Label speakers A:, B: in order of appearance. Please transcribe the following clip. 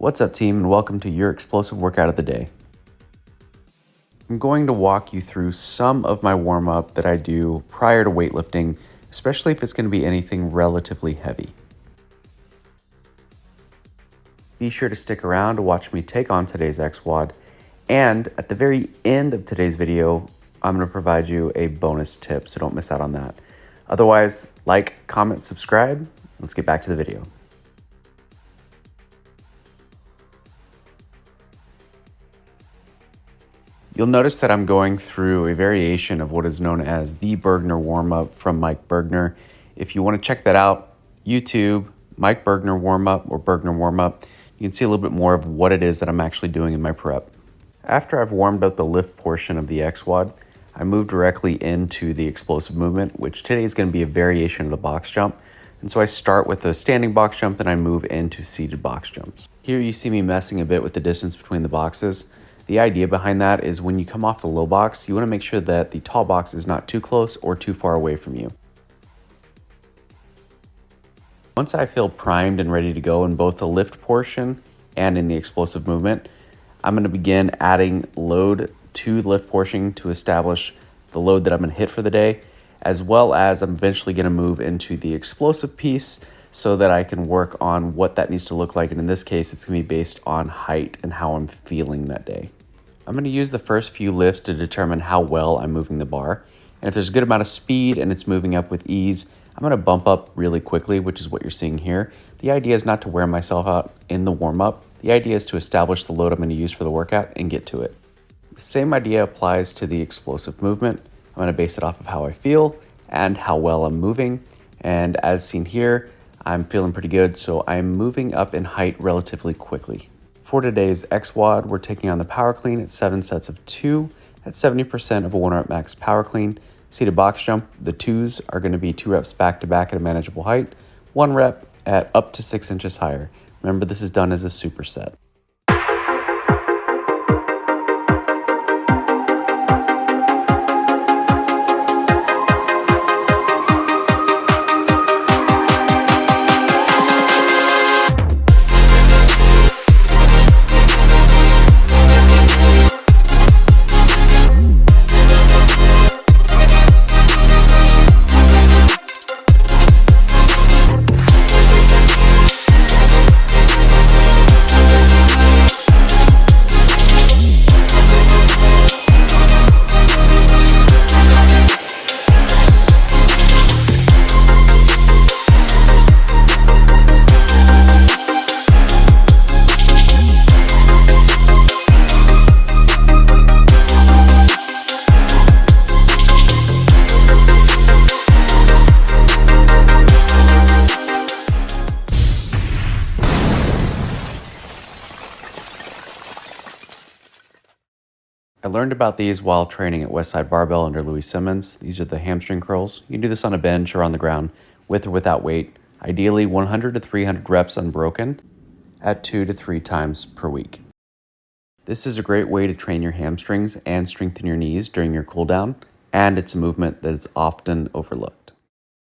A: What's up, team, and welcome to your explosive workout of the day. I'm going to walk you through some of my warm-up that I do prior to weightlifting, especially if it's going to be anything relatively heavy. Be sure to stick around to watch me take on today's XWOD, and at the very end of today's video, I'm going to provide you a bonus tip, so don't miss out on that. Otherwise, like, comment, subscribe. Let's get back to the video. You'll notice that I'm going through a variation of what is known as the Bergner warm-up from Mike Bergner. If you want to check that out, YouTube, Mike Bergner warm-up or Bergner warm-up, you can see a little bit more of what it is that I'm actually doing in my prep. After I've warmed up the lift portion of the XWOD, I move directly into the explosive movement, which today is going to be a variation of the box jump. And so I start with a standing box jump and I move into seated box jumps. Here you see me messing a bit with the distance between the boxes. The idea behind that is when you come off the low box, you want to make sure that the tall box is not too close or too far away from you. Once I feel primed and ready to go in both the lift portion and in the explosive movement, I'm going to begin adding load to the lift portion to establish the load that I'm going to hit for the day, as well as I'm eventually going to move into the explosive piece so that I can work on what that needs to look like. And in this case, it's going to be based on height and how I'm feeling that day. I'm going to use the first few lifts to determine how well I'm moving the bar. And if there's a good amount of speed and it's moving up with ease, I'm going to bump up really quickly, which is what you're seeing here. The idea is not to wear myself out in the warm-up. The idea is to establish the load I'm going to use for the workout and get to it. The same idea applies to the explosive movement. I'm going to base it off of how I feel and how well I'm moving. And as seen here, I'm feeling pretty good, so I'm moving up in height relatively quickly. For today's XWOD, we're taking on the power clean at 7 sets of 2 at 70% of a 1 rep max power clean. Seated box jump, the 2s are going to be 2 reps back to back at a manageable height, 1 rep at up to 6 inches higher. Remember, this is done as a superset. I learned about these while training at Westside Barbell under Louis Simmons. These are the hamstring curls. You can do this on a bench or on the ground, with or without weight. Ideally 100 to 300 reps unbroken at 2 to 3 times per week. This is a great way to train your hamstrings and strengthen your knees during your cool down, and it's a movement that is often overlooked.